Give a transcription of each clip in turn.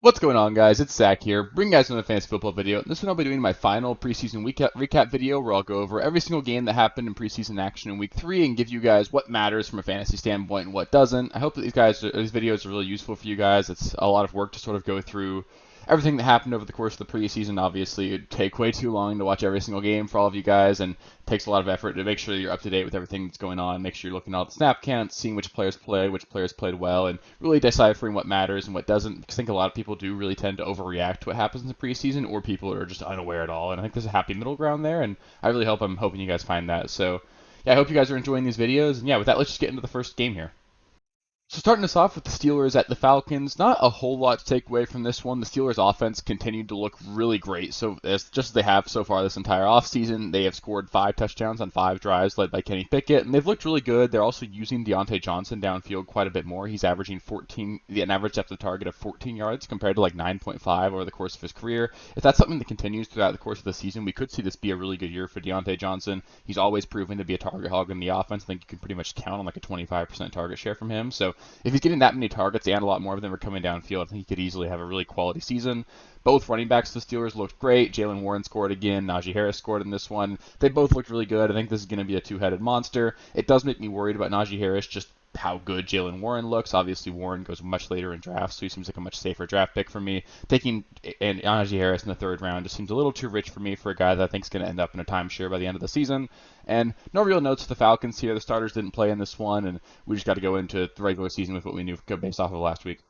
What's going on, guys? It's Zach here, bringing you guys another fantasy football video. This one I'll be doing my final preseason recap video where I'll go over every single game that happened in preseason action in week 3 and give you guys what matters from a fantasy standpoint and what doesn't. I hope that these videos are really useful for you guys. It's a lot of work to sort of go through everything that happened over the course of the preseason. Obviously, it'd take way too long to watch every single game for all of you guys, and it takes a lot of effort to make sure that you're up to date with everything that's going on. Make sure you're looking at all the snap counts, seeing which players play, which players played well, and really deciphering what matters and what doesn't. Because I think a lot of people do really tend to overreact to what happens in the preseason, or people are just unaware at all. And I think there's a happy middle ground there, and I'm hoping you guys find that. So, yeah, I hope you guys are enjoying these videos. And yeah, with that, let's just get into the first game here. So starting us off with the Steelers at the Falcons, not a whole lot to take away from this one. The Steelers offense continued to look really great. So just as they have so far this entire offseason, they have scored 5 touchdowns on 5 drives led by Kenny Pickett, and they've looked really good. They're also using Deontay Johnson downfield quite a bit more. He's averaging an average depth of target of 14 yards compared to like 9.5 over the course of his career. If that's something that continues throughout the course of the season, we could see this be a really good year for Deontay Johnson. He's always proven to be a target hog in the offense. I think you can pretty much count on like a 25% target share from him. So if he's getting that many targets and a lot more of them are coming downfield, I think he could easily have a really quality season. Both running backs of the Steelers looked great. Jalen Warren scored again. Najee Harris scored in this one. They both looked really good. I think this is going to be a two-headed monster. It does make me worried about Najee Harris, just how good Jalen Warren looks. Obviously, Warren goes much later in drafts, so he seems like a much safer draft pick for me. Taking Najee Harris in the 3rd round just seems a little too rich for me for a guy that I think is going to end up in a timeshare by the end of the season. And no real notes to the Falcons here. The starters didn't play in this one, and we just got to go into the regular season with what we knew based off of last week.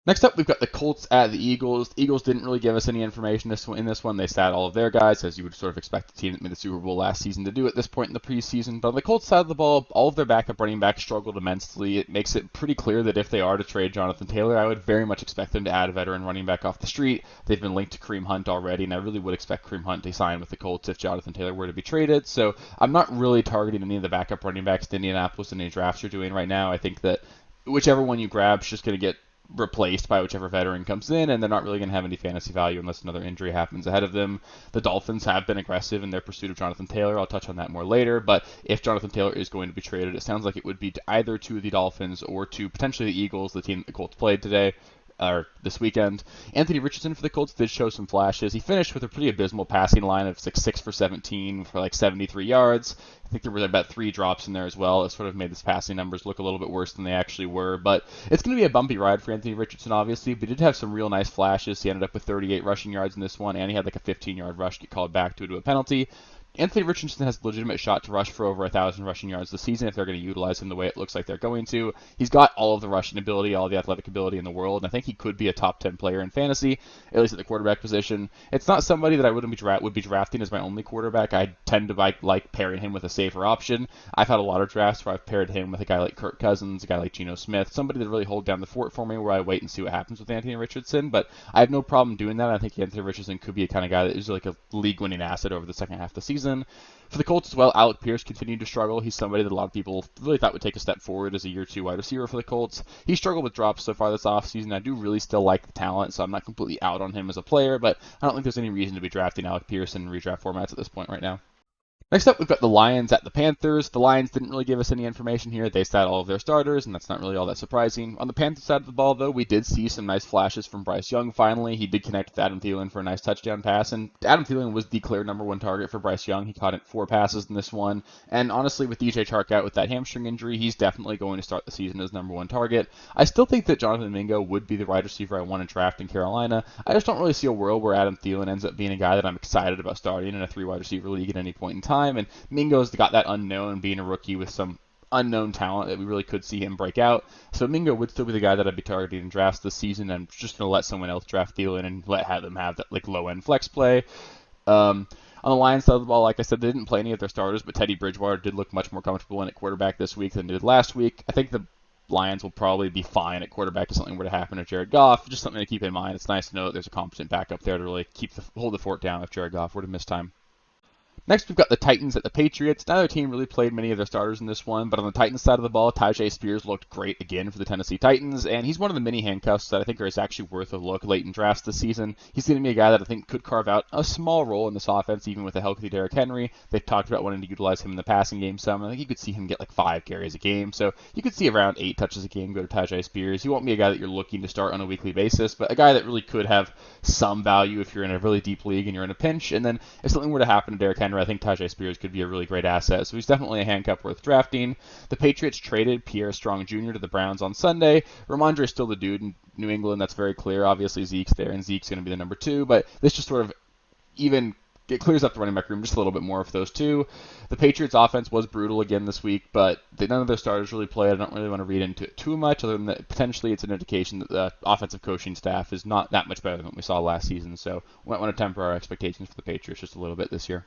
Next up, we've got the Colts at the Eagles. The Eagles didn't really give us any information in this one. They sat all of their guys, as you would sort of expect a team that made the Super Bowl last season to do at this point in the preseason. But on the Colts side of the ball, all of their backup running backs struggled immensely. It makes it pretty clear that if they are to trade Jonathan Taylor, I would very much expect them to add a veteran running back off the street. They've been linked to Kareem Hunt already, and I really would expect Kareem Hunt to sign with the Colts if Jonathan Taylor were to be traded. So I'm not really targeting any of the backup running backs to Indianapolis in any drafts you're doing right now. I think that whichever one you grab is just going to get replaced by whichever veteran comes in, and they're not really going to have any fantasy value unless another injury happens ahead of them. The Dolphins have been aggressive in their pursuit of Jonathan Taylor. I'll touch on that more later, but if Jonathan Taylor is going to be traded, it sounds like it would be either to the Dolphins or to potentially the Eagles, the team that the Colts played today, or this weekend. Anthony Richardson for the Colts did show some flashes. He finished with a pretty abysmal passing line of 6 for 17 for like 73 yards. I think there were about 3 drops in there as well. It sort of made his passing numbers look a little bit worse than they actually were. But it's going to be a bumpy ride for Anthony Richardson, obviously. But he did have some real nice flashes. He ended up with 38 rushing yards in this one, and he had like a 15-yard rush get called back due to a penalty. Anthony Richardson has a legitimate shot to rush for over 1,000 rushing yards this season if they're going to utilize him the way it looks like they're going to. He's got all of the rushing ability, all the athletic ability in the world, and I think he could be a top 10 player in fantasy, at least at the quarterback position. It's not somebody that I would be drafting as my only quarterback. I tend to like pairing him with a safer option. I've had a lot of drafts where I've paired him with a guy like Kirk Cousins, a guy like Geno Smith, somebody that really hold down the fort for me where I wait and see what happens with Anthony Richardson, but I have no problem doing that. I think Anthony Richardson could be the kind of guy that is like a league-winning asset over the second half of the season. For the Colts as well, Alec Pierce continued to struggle. He's somebody that a lot of people really thought would take a step forward as a year 2 wide receiver for the Colts. He struggled with drops so far this offseason. I do really still like the talent, so I'm not completely out on him as a player, but I don't think there's any reason to be drafting Alec Pierce in redraft formats at this point right now. Next up, we've got the Lions at the Panthers. The Lions didn't really give us any information here. They sat all of their starters, and that's not really all that surprising. On the Panthers side of the ball, though, we did see some nice flashes from Bryce Young finally. He did connect with Adam Thielen for a nice touchdown pass, and Adam Thielen was the clear number 1 target for Bryce Young. He caught it 4 passes in this one, and honestly, with DJ Chark out with that hamstring injury, he's definitely going to start the season as number 1 target. I still think that Jonathan Mingo would be the wide receiver I want to draft in Carolina. I just don't really see a world where Adam Thielen ends up being a guy that I'm excited about starting in a 3 wide receiver league at any point in time, and Mingo's got that unknown, being a rookie with some unknown talent that we really could see him break out. So Mingo would still be the guy that I'd be targeting in drafts this season. I'm just going to let someone else draft Thielen and have them have that like low-end flex play. On the Lions side of the ball, like I said, they didn't play any of their starters, but Teddy Bridgewater did look much more comfortable in at quarterback this week than he did last week. I think the Lions will probably be fine at quarterback if something were to happen to Jared Goff. Just something to keep in mind. It's nice to know that there's a competent backup there to really hold the fort down if Jared Goff were to miss time. Next, we've got the Titans at the Patriots. Neither team really played many of their starters in this one, but on the Titans side of the ball, Tyjae Spears looked great again for the Tennessee Titans, and he's one of the mini handcuffs that I think is actually worth a look late in drafts this season. He's going to be a guy that I think could carve out a small role in this offense, even with a healthy Derrick Henry. They've talked about wanting to utilize him in the passing game some. I think you could see him get like 5 carries a game, so you could see around 8 touches a game go to Tyjae Spears. He won't be a guy that you're looking to start on a weekly basis, but a guy that really could have some value if you're in a really deep league and you're in a pinch. And then if something were to happen to Derrick Henry, I think Tyjae Spears could be a really great asset. So he's definitely a handcuff worth drafting. The Patriots traded Pierre Strong Jr. to the Browns on Sunday. Ramondre is still the dude in New England. That's very clear. Obviously, Zeke's there, and Zeke's going to be the number 2. But this just sort of it clears up the running back room just a little bit more for those two. The Patriots offense was brutal again this week, but none of their starters really played. I don't really want to read into it too much, other than that potentially it's an indication that the offensive coaching staff is not that much better than what we saw last season. So we might want to temper our expectations for the Patriots just a little bit this year.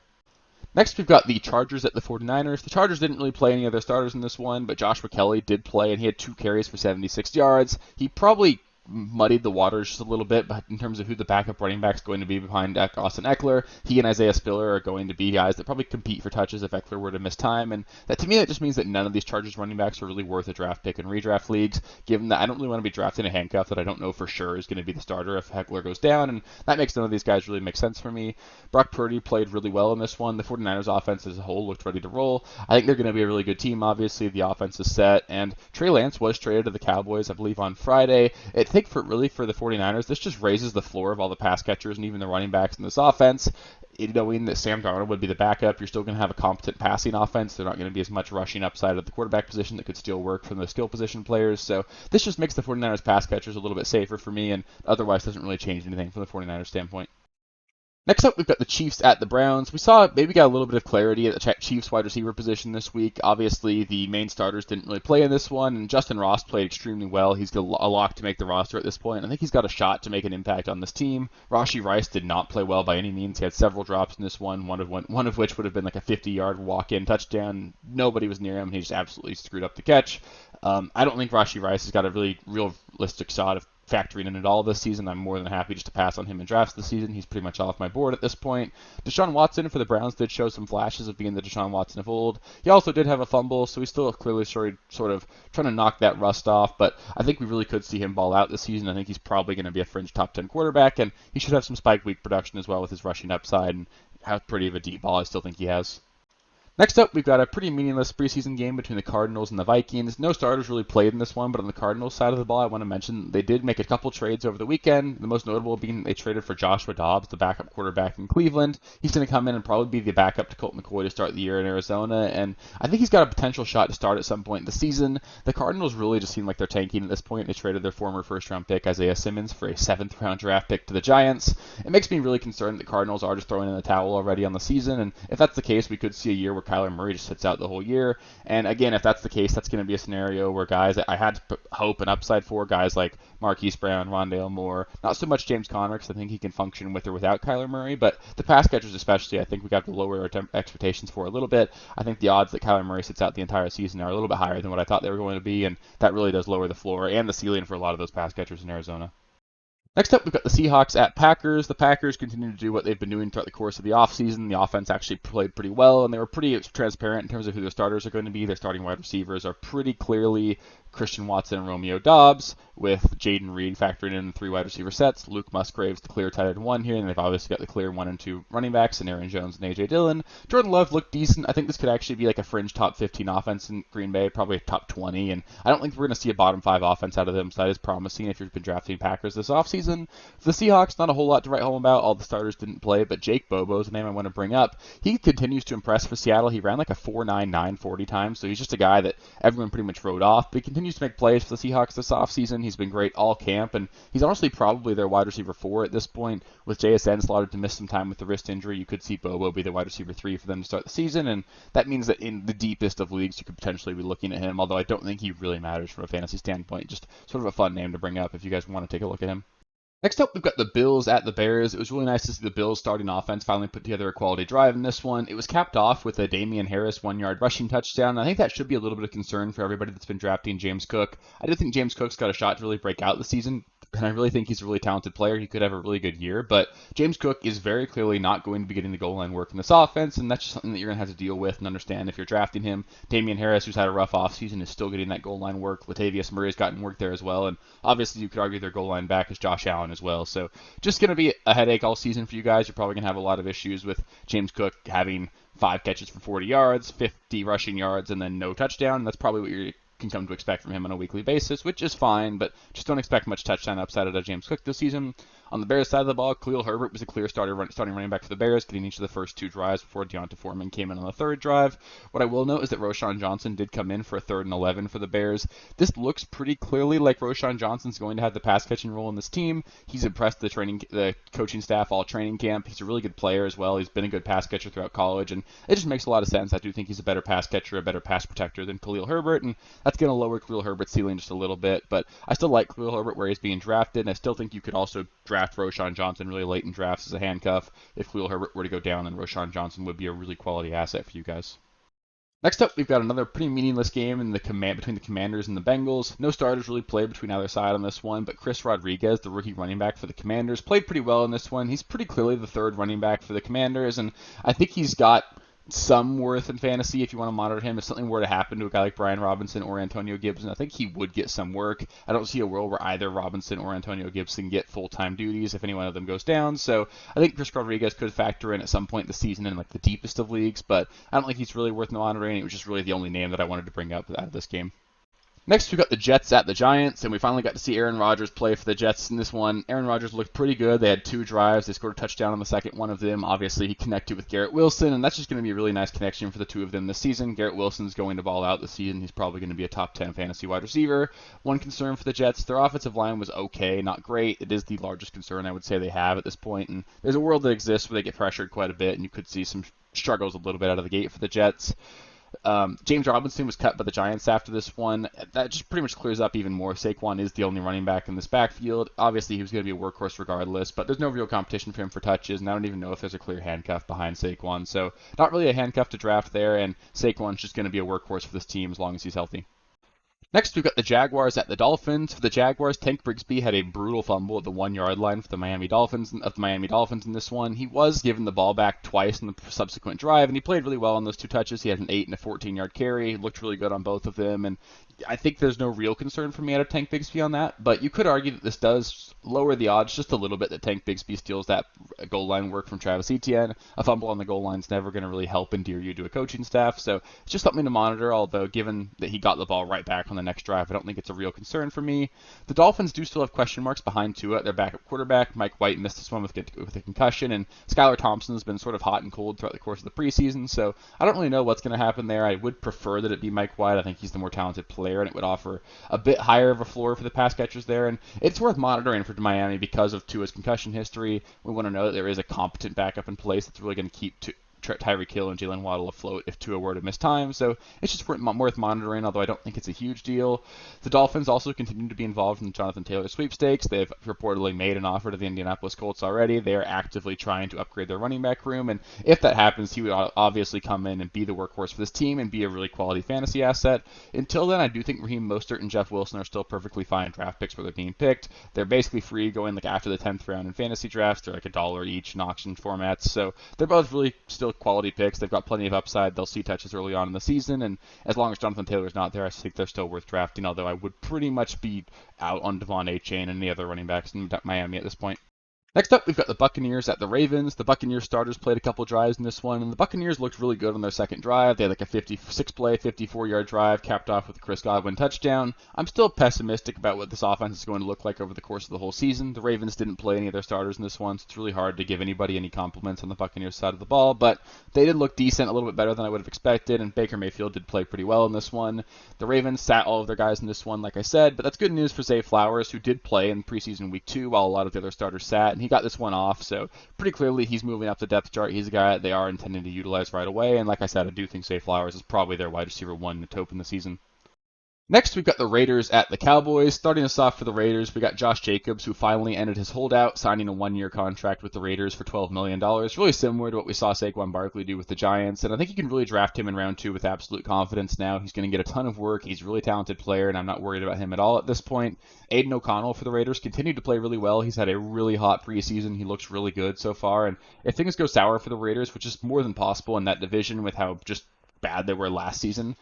Next, we've got the Chargers at the 49ers. The Chargers didn't really play any of their starters in this one, but Joshua Kelly did play, and he had 2 carries for 76 yards. He probably muddied the waters just a little bit, but in terms of who the backup running back is going to be behind Austin Eckler, he and Isaiah Spiller are going to be guys that probably compete for touches if Eckler were to miss time. And that, to me, that just means that none of these Chargers running backs are really worth a draft pick in redraft leagues, given that I don't really want to be drafting a handcuff that I don't know for sure is going to be the starter if Eckler goes down, and that makes none of these guys really make sense for me. Brock Purdy played really well in this one. The 49ers offense as a whole looked ready to roll. I think they're going to be a really good team, obviously. The offense is set, and Trey Lance was traded to the Cowboys, I believe, on Friday. I think for the 49ers, this just raises the floor of all the pass catchers and even the running backs in this offense. Knowing that Sam Darnold would be the backup, you're still going to have a competent passing offense. They're not going to be as much rushing upside at the quarterback position that could still work from the skill position players. So this just makes the 49ers pass catchers a little bit safer for me, and otherwise doesn't really change anything from the 49ers standpoint. Next up, we've got the Chiefs at the Browns. We got a little bit of clarity at the Chiefs wide receiver position this week. Obviously, the main starters didn't really play in this one, and Justin Ross played extremely well. He's a lock to make the roster at this point. I think he's got a shot to make an impact on this team. Rashee Rice did not play well by any means. He had several drops in this one of which would have been like a 50-yard walk-in touchdown. Nobody was near him, and he just absolutely screwed up the catch. I don't think Rashee Rice has got a really realistic shot of factoring in at all this season. I'm more than happy just to pass on him in drafts this season. He's pretty much off my board at this point. Deshaun Watson for the Browns did show some flashes of being the Deshaun Watson of old. He also did have a fumble, so he's still clearly sort of trying to knock that rust off, but I think we really could see him ball out this season. I think he's probably going to be a fringe top 10 quarterback, and he should have some spike week production as well with his rushing upside, and how pretty of a deep ball I still think he has. Next up, we've got a pretty meaningless preseason game between the Cardinals and the Vikings. No starters really played in this one, but on the Cardinals side of the ball, I want to mention they did make a couple trades over the weekend. The most notable being they traded for Joshua Dobbs, the backup quarterback in Cleveland. He's going to come in and probably be the backup to Colt McCoy to start the year in Arizona, and I think he's got a potential shot to start at some point in the season. The Cardinals really just seem like they're tanking at this point. They traded their former first-round pick, Isaiah Simmons, for a 7th-round draft pick to the Giants. It makes me really concerned that the Cardinals are just throwing in the towel already on the season, and if that's the case, we could see a year where Kyler Murray just sits out the whole year. And again, if that's the case, that's going to be a scenario where guys that I had to put hope and upside for, guys like Marquise Brown, Rondale Moore, not so much James Conner, because I think he can function with or without Kyler Murray, but the pass catchers especially, I think we got to lower our expectations for a little bit. I think the odds that Kyler Murray sits out the entire season are a little bit higher than what I thought they were going to be, and that really does lower the floor and the ceiling for a lot of those pass catchers in Arizona. Next up, we've got the Seahawks at Packers. The Packers continue to do what they've been doing throughout the course of the offseason. The offense actually played pretty well, and they were pretty transparent in terms of who their starters are going to be. Their starting wide receivers are pretty clearly Christian Watson and Romeo Doubs, with Jaden Reed factoring in the 3 wide receiver sets. Luke Musgrave's the clear tight end 1 here, and they've obviously got the clear 1 and 2 running backs, and Aaron Jones and A.J. Dillon. Jordan Love looked decent. I think this could actually be like a fringe top 15 offense in Green Bay, probably a top 20, and I don't think we're going to see a bottom 5 offense out of them, so that is promising if you've been drafting Packers this offseason. For the Seahawks, not a whole lot to write home about. All the starters didn't play, but Jake Bobo is the name I want to bring up. He continues to impress for Seattle. He ran like a 4.99 40 times, so he's just a guy that everyone pretty much wrote off, but he continues to make plays for the Seahawks this offseason. He's been great all camp, and he's honestly probably their wide receiver 4 at this point. With JSN slotted to miss some time with the wrist injury, you could see Bobo be the wide receiver 3 for them to start the season, and that means that in the deepest of leagues, you could potentially be looking at him, although I don't think he really matters from a fantasy standpoint. Just sort of a fun name to bring up if you guys want to take a look at him. Next up, we've got the Bills at the Bears. It was really nice to see the Bills starting offense finally put together a quality drive in this one. It was capped off with a Damian Harris 1-yard rushing touchdown. I think that should be a little bit of concern for everybody that's been drafting James Cook. I do think James Cook's got a shot to really break out this season. and I really think he's a really talented player. He could have a really good year, but James Cook is very clearly not going to be getting the goal line work in this offense, and that's just something that you're going to have to deal with and understand if you're drafting him. Damian Harris, who's had a rough offseason, is still getting that goal line work. Latavius Murray's gotten work there as well, and obviously you could argue their goal line back is Josh Allen as well. So just going to be a headache all season for you guys. You're probably going to have a lot of issues with James Cook having 5 catches for 40 yards, 50 rushing yards, and then no touchdown. That's probably what you can come to expect from him on a weekly basis, which is fine, but just don't expect much touchdown upside out of James Cook this season. On the Bears side of the ball, Khalil Herbert was a clear starting running back for the Bears, getting each of the first 2 drives before Deonta Foreman came in on the 3rd drive. What I will note is that Roschon Johnson did come in for a 3rd and 11 for the Bears. This looks pretty clearly like Roschon Johnson's going to have the pass-catching role in this team. He's impressed the coaching staff all training camp. He's a really good player as well. He's been a good pass catcher throughout college, and it just makes a lot of sense. I do think he's a better pass catcher, a better pass protector than Khalil Herbert, and that's going to lower Khalil Herbert's ceiling just a little bit, but I still like Khalil Herbert where he's being drafted, and I still think you could also draft Roschon Johnson really late in drafts as a handcuff. If Khalil Herbert were to go down, then Roschon Johnson would be a really quality asset for you guys. Next up, we've got another pretty meaningless game between the Commanders and the Bengals. No starters really played between either side on this one, but Chris Rodriguez, the rookie running back for the Commanders, played pretty well in this one. He's pretty clearly the 3rd running back for the Commanders, and I think he's got some worth in fantasy if you want to monitor him. If something were to happen to a guy like Brian Robinson or Antonio Gibson, I think he would get some work. I don't see a world where either Robinson or Antonio Gibson get full-time duties if any one of them goes down. So I think Chris Rodriguez could factor in at some point this season in like the deepest of leagues, but I don't think he's really worth monitoring. It was just really the only name that I wanted to bring up out of this game. Next, we got the Jets at the Giants, and we finally got to see Aaron Rodgers play for the Jets in this one. Aaron Rodgers looked pretty good. They had 2 drives. They scored a touchdown on the second one of them. Obviously, he connected with Garrett Wilson, and that's just going to be a really nice connection for the 2 of them this season. Garrett Wilson's going to ball out this season. He's probably going to be a top 10 fantasy wide receiver. One concern for the Jets, their offensive line was okay, not great. It is the largest concern I would say they have at this point, and there's a world that exists where they get pressured quite a bit, and you could see some struggles a little bit out of the gate for the Jets. James Robinson was cut by the Giants after this one. That just pretty much clears up even more. Saquon is the only running back in this backfield. Obviously, he was going to be a workhorse regardless, but there's no real competition for him for touches, and I don't even know if there's a clear handcuff behind Saquon. So not really a handcuff to draft there, and Saquon's just going to be a workhorse for this team as long as he's healthy. Next, we've got the Jaguars at the Dolphins. For the Jaguars, Tank Bigsby had a brutal fumble at the 1-yard line for the Miami Dolphins in this one. He was given the ball back twice in the subsequent drive, and he played really well on those 2 touches. He had an 8 and a 14-yard carry. He looked really good on both of them, and I think there's no real concern for me out of Tank Bigsby on that, but you could argue that this does lower the odds just a little bit that Tank Bigsby steals that goal line work from Travis Etienne. A fumble on the goal line is never going to really help endear you to a coaching staff, so it's just something to monitor, although given that he got the ball right back on the next drive, I don't think it's a real concern for me. The Dolphins do still have question marks behind Tua, their backup quarterback. Mike White missed this one with a concussion, and Skylar Thompson's been sort of hot and cold throughout the course of the preseason, so I don't really know what's going to happen there. I would prefer that it be Mike White. I think he's the more talented player, and it would offer a bit higher of a floor for the pass catchers there, and it's worth monitoring for Miami because of Tua's concussion history. We want to know that there is a competent backup in place that's really going to keep Tyreek Hill and Jalen Waddle afloat if Tua were to miss time, so it's just worth monitoring, although I don't think it's a huge deal. The Dolphins also continue to be involved in the Jonathan Taylor sweepstakes. They've reportedly made an offer to the Indianapolis Colts already. They are actively trying to upgrade their running back room, and if that happens, he would obviously come in and be the workhorse for this team and be a really quality fantasy asset. Until then, I do think Raheem Mostert and Jeff Wilson are still perfectly fine draft picks where they're being picked. They're basically free going like after the 10th round in fantasy drafts. They're like $1 each in auction formats, so they're both really still quality picks. They've got plenty of upside. They'll see touches early on in the season, and as long as Jonathan Taylor's not there, I think they're still worth drafting, although I would pretty much be out on Devon Achane and any other running backs in Miami at this point. Next up, we've got the Buccaneers at the Ravens. The Buccaneers starters played a couple drives in this one, and the Buccaneers looked really good on their second drive. They had like a 56-play, 54-yard drive, capped off with a Chris Godwin touchdown. I'm still pessimistic about what this offense is going to look like over the course of the whole season. The Ravens didn't play any of their starters in this one, so it's really hard to give anybody any compliments on the Buccaneers side of the ball, but they did look decent, a little bit better than I would have expected, and Baker Mayfield did play pretty well in this one. The Ravens sat all of their guys in this one, like I said, but that's good news for Zay Flowers, who did play in preseason week 2 while a lot of the other starters sat, and he got this one off. So pretty clearly he's moving up the depth chart. He's a guy that they are intending to utilize right away. And like I said, I do think Zay Flowers is probably their wide receiver 1 to open the season. Next, we've got the Raiders at the Cowboys. Starting us off for the Raiders, we got Josh Jacobs, who finally ended his holdout, signing a one-year contract with the Raiders for $12 million. Really similar to what we saw Saquon Barkley do with the Giants, and I think you can really draft him in round 2 with absolute confidence now. He's going to get a ton of work. He's a really talented player, and I'm not worried about him at all at this point. Aiden O'Connell for the Raiders continued to play really well. He's had a really hot preseason. He looks really good so far, and if things go sour for the Raiders, which is more than possible in that division with how just bad they were last season,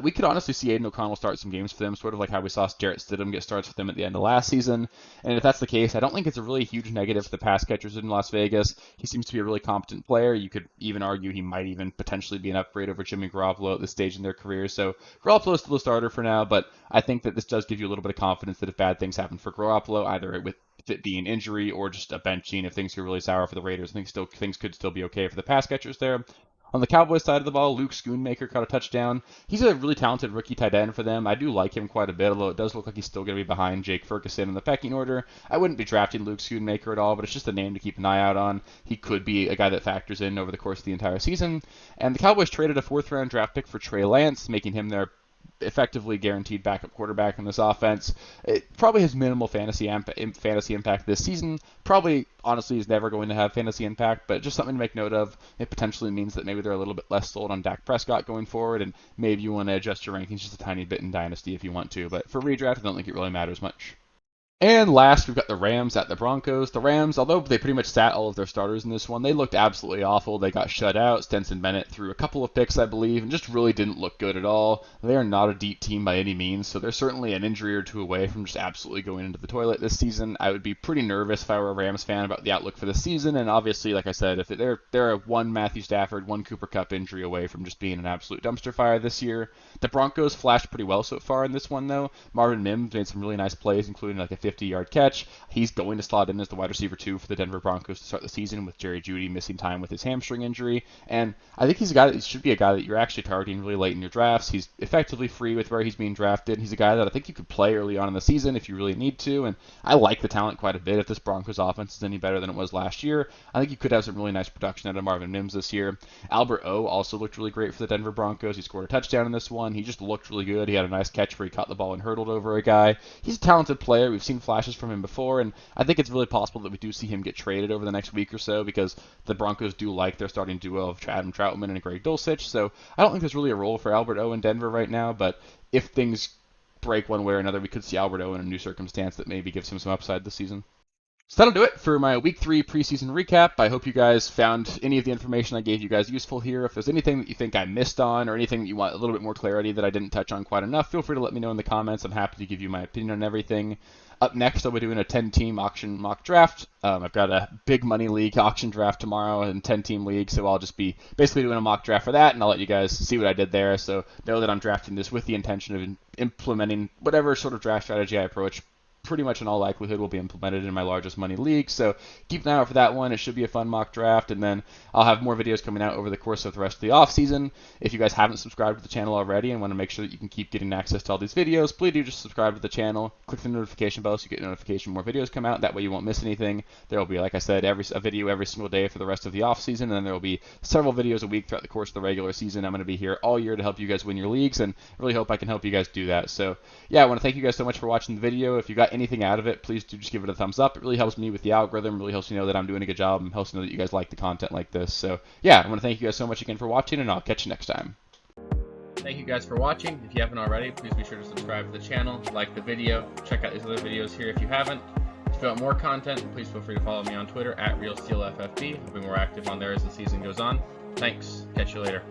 we could honestly see Aiden O'Connell start some games for them, sort of like how we saw Jarrett Stidham get starts for them at the end of last season. And if that's the case, I don't think it's a really huge negative for the pass catchers in Las Vegas. He seems to be a really competent player. You could even argue he might even potentially be an upgrade over Jimmy Garoppolo at this stage in their career. So Garoppolo's still a starter for now, but I think that this does give you a little bit of confidence that if bad things happen for Garoppolo, either with it being injury or just a benching, if things go really sour for the Raiders, I think things could still be okay for the pass catchers there. On the Cowboys side of the ball, Luke Schoonmaker caught a touchdown. He's a really talented rookie tight end for them. I do like him quite a bit, although it does look like he's still going to be behind Jake Ferguson in the pecking order. I wouldn't be drafting Luke Schoonmaker at all, but it's just a name to keep an eye out on. He could be a guy that factors in over the course of the entire season. And the Cowboys traded a 4th-round draft pick for Trey Lance, making him their effectively guaranteed backup quarterback in this offense. It probably has minimal fantasy impact this season. Probably, honestly, is never going to have fantasy impact, but just something to make note of. It potentially means that maybe they're a little bit less sold on Dak Prescott going forward, and maybe you want to adjust your rankings just a tiny bit in Dynasty if you want to. But for redraft, I don't think it really matters much. And last, we've got the Rams at the Broncos. The Rams, although they pretty much sat all of their starters in this one, they looked absolutely awful. They got shut out. Stenson Bennett threw a couple of picks, I believe, and just really didn't look good at all. They are not a deep team by any means, so they're certainly an injury or two away from just absolutely going into the toilet this season. I would be pretty nervous if I were a Rams fan about the outlook for this season, and obviously, like I said, if they're a one Matthew Stafford, one Cooper Kupp injury away from just being an absolute dumpster fire this year. The Broncos flashed pretty well so far in this one, though. Marvin Mims made some really nice plays, including like a 50-yard catch. He's going to slot in as the wide receiver 2 for the Denver Broncos to start the season with Jerry Jeudy missing time with his hamstring injury. And I think he's a guy that should be a guy that you're actually targeting really late in your drafts. He's effectively free with where he's being drafted. He's a guy that I think you could play early on in the season if you really need to. And I like the talent quite a bit. If this Broncos offense is any better than it was last year, I think you could have some really nice production out of Marvin Mims this year. Albert O also looked really great for the Denver Broncos. He scored a touchdown in this one. He just looked really good. He had a nice catch where he caught the ball and hurdled over a guy. He's a talented player. We've seen flashes from him before, and I think it's really possible that we do see him get traded over the next week or so because the Broncos do like their starting duo of Adam Troutman and Greg Dulcich. So I don't think there's really a role for Albert O in Denver right now, but if things break one way or another, we could see Albert O in a new circumstance that maybe gives him some upside this season. So that'll do it for my Week 3 preseason recap. I hope you guys found any of the information I gave you guys useful here. If there's anything that you think I missed on or anything that you want a little bit more clarity that I didn't touch on quite enough, feel free to let me know in the comments. I'm happy to give you my opinion on everything. Up next, I'll be doing a 10-team auction mock draft. I've got a big money league auction draft tomorrow and 10-team league, so I'll just be basically doing a mock draft for that, and I'll let you guys see what I did there. So know that I'm drafting this with the intention of implementing whatever sort of draft strategy I approach. Pretty much in all likelihood will be implemented in my largest money league, so keep an eye out for that one. It should be a fun mock draft, and then I'll have more videos coming out over the course of the rest of the off season. If you guys haven't subscribed to the channel already and want to make sure that you can keep getting access to all these videos, please do just subscribe to the channel. Click the notification bell so you get notification when more videos come out. That way you won't miss anything. There will be, like I said, a video every single day for the rest of the off season, and then there will be several videos a week throughout the course of the regular season. I'm going to be here all year to help you guys win your leagues, and I really hope I can help you guys do that. So yeah, I want to thank you guys so much for watching the video. If you got anything out of it, please do just give it a thumbs up. It really helps me with the algorithm, really helps me know that I'm doing a good job, and helps me know that you guys like the content like this. So yeah, I want to thank you guys so much again for watching, and I'll catch you next time. Thank you guys for watching. If you haven't already, please be sure to subscribe to the channel, like the video, check out these other videos here if you haven't. If you want more content, please feel free to follow me on Twitter at RealSteelFFB. I'll be more active on there as the season goes on. Thanks. Catch you later.